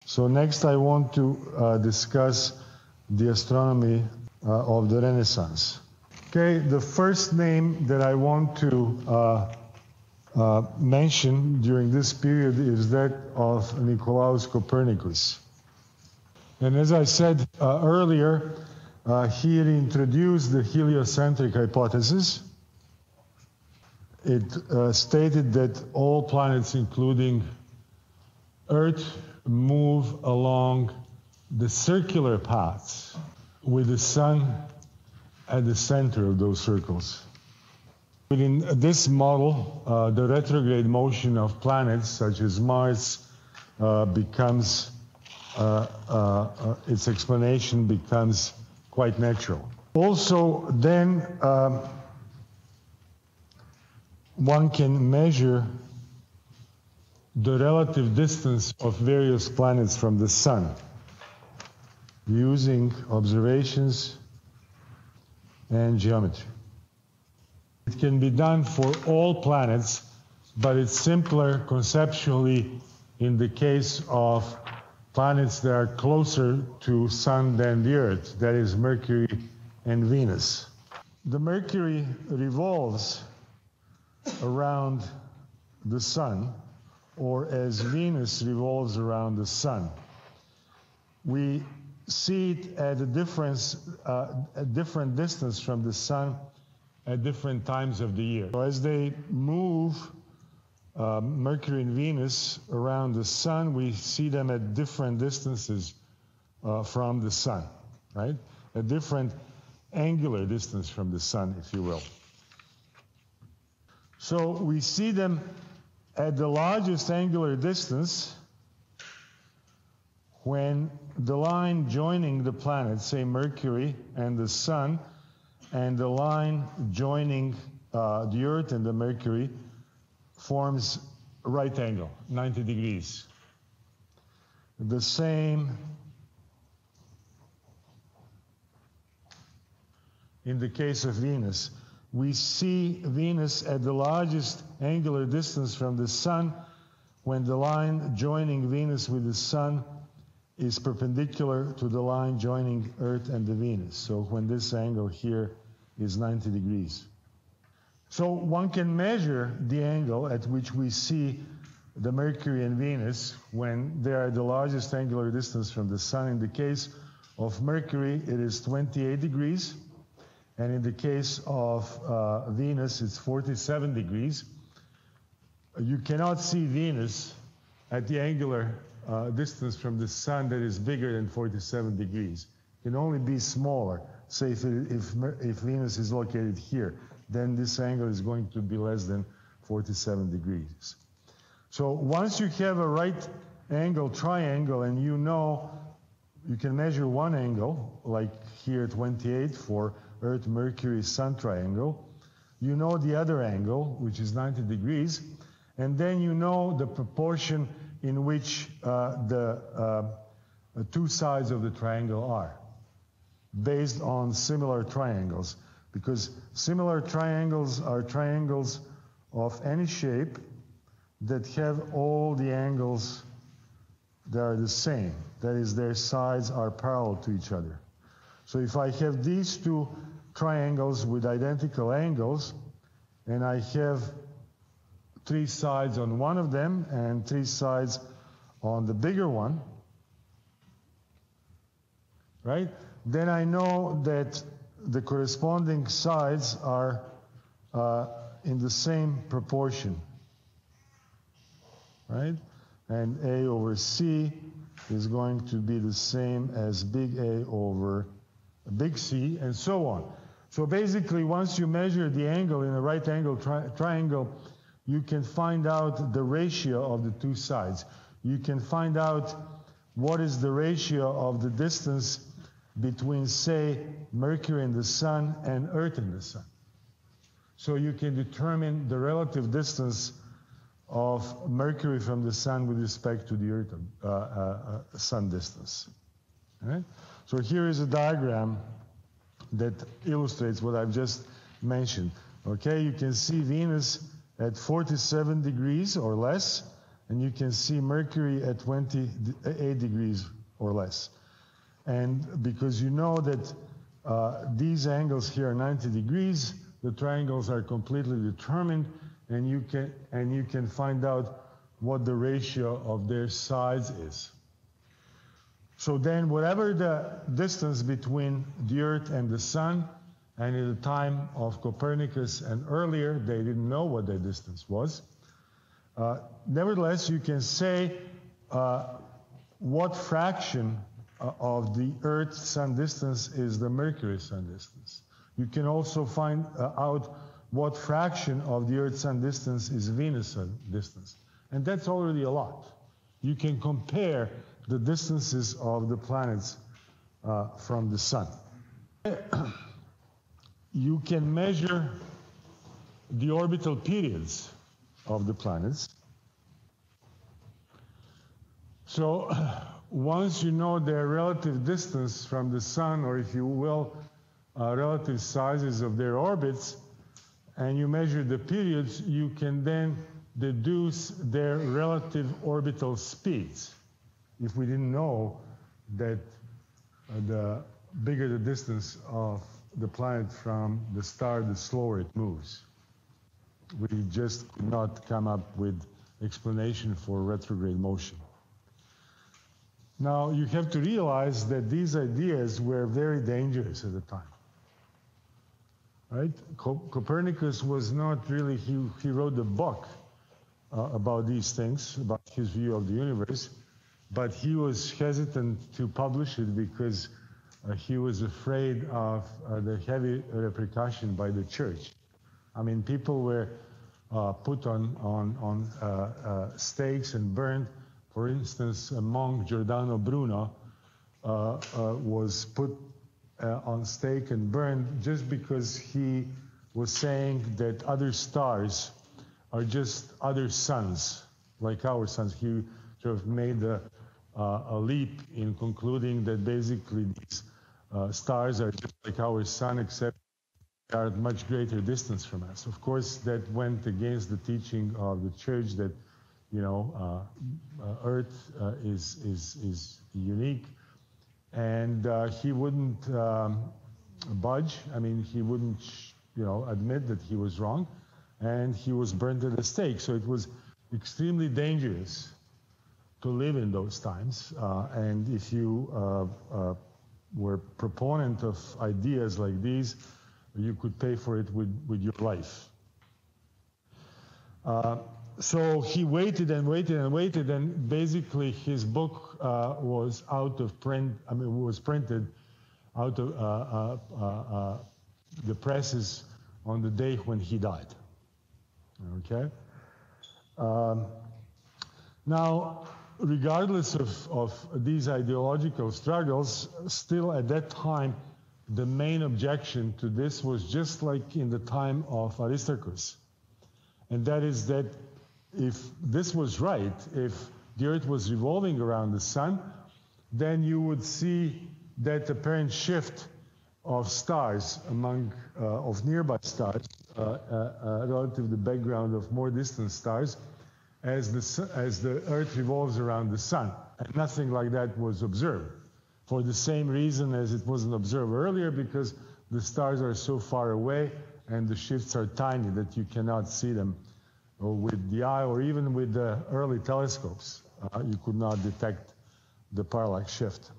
So next I want to discuss the astronomy of the Renaissance. Okay, the first name that I want to mention during this period is that of Nicolaus Copernicus. And as I said earlier, he introduced the heliocentric hypothesis. It stated that all planets, including Earth, move along the circular paths with the sun at the center of those circles. Within this model, the retrograde motion of planets such as Mars becomes, its explanation becomes quite natural. Also, then one can measure the relative distance of various planets from the sun using observations and geometry. It can be done for all planets, but it's simpler conceptually in the case of planets that are closer to Sun than the Earth, that is Mercury and Venus. The Mercury revolves around the Sun, or as Venus revolves around the Sun. We see it at a different distance from the Sun at different times of the year. So as they move, Mercury and Venus around the Sun, we see them at different distances from the Sun, right? A different angular distance from the Sun, if you will. So we see them at the largest angular distance when the line joining the planets, say Mercury and the Sun, and the line joining the Earth and the Mercury forms a right angle, 90 degrees. The same in the case of Venus. We see Venus at the largest angular distance from the Sun when the line joining Venus with the Sun is perpendicular to the line joining Earth and the Venus. So when this angle here is 90 degrees. So one can measure the angle at which we see the Mercury and Venus when they are the largest angular distance from the Sun. In the case of Mercury, it is 28 degrees. And in the case of Venus, it's 47 degrees. You cannot see Venus at the angular distance from the Sun that is bigger than 47 degrees. It can only be smaller. Say if Venus is located here, then this angle is going to be less than 47 degrees. So once you have a right angle triangle and you know you can measure one angle, like here 28 for Earth, Mercury, Sun triangle, you know the other angle, which is 90 degrees, and then you know the proportion in which the two sides of the triangle are, based on similar triangles, because similar triangles are triangles of any shape that have all the angles that are the same. That is, their sides are parallel to each other. So if I have these two triangles with identical angles, and I have three sides on one of them and three sides on the bigger one, right? Then I know that the corresponding sides are in the same proportion, right? And A over C is going to be the same as big A over big C, and so on. So basically, once you measure the angle in a right angle triangle, you can find out the ratio of the two sides. You can find out what is the ratio of the distance between, say, Mercury and the Sun and Earth and the Sun. So you can determine the relative distance of Mercury from the Sun with respect to the Earth Sun distance. All right? So here is a diagram that illustrates what I've just mentioned. Okay, you can see Venus at 47 degrees or less, And you can see Mercury at 28 degrees or less. And because you know that these angles here are 90 degrees, the triangles are completely determined, and you can find out what the ratio of their sides is. So then whatever the distance between the Earth and the Sun, and at the time of Copernicus and earlier, they didn't know what that distance was. Nevertheless, you can say what fraction of the Earth-Sun distance is the Mercury-Sun distance. You can also find out what fraction of the Earth-Sun distance is Venus-Sun distance. And that's already a lot. You can compare the distances of the planets from the Sun. You can measure the orbital periods of the planets. So once you know their relative distance from the Sun, or if you will, relative sizes of their orbits, and you measure the periods, you can then deduce their relative orbital speeds. If we didn't know that the bigger the distance of the planet from the star, the slower it moves. We just could not come up with explanation for retrograde motion. Now, you have to realize that these ideas were very dangerous at the time. Right? Copernicus was not really, he wrote a book about these things, about his view of the universe, but he was hesitant to publish it because he was afraid of the heavy repercussion by the church. I mean, people were put on stakes and burned. For instance, a monk, Giordano Bruno, was put on stake and burned just because he was saying that other stars are just other suns, like our suns. He sort of made a leap in concluding that basically these stars are just like our sun, except they are at much greater distance from us. Of course, that went against the teaching of the church that, you know, Earth is unique, and he wouldn't budge. I mean, he wouldn't, you know, admit that he was wrong, and he was burned at the stake. So it was extremely dangerous to live in those times, and if you were proponent of ideas like these, you could pay for it with your life. So he waited and waited and waited, and basically his book was out of print. I mean, was printed out of the presses on the day when he died. Okay. Now, regardless of these ideological struggles, still at that time, the main objection to this was just like in the time of Aristarchus. And that is that if this was right, if the Earth was revolving around the Sun, then you would see that apparent shift of stars of nearby stars relative to the background of more distant stars as the Earth revolves around the Sun. And nothing like that was observed, for the same reason as it wasn't observed earlier, because the stars are so far away and the shifts are tiny that you cannot see them with the eye, or even with the early telescopes. You could not detect the parallax shift.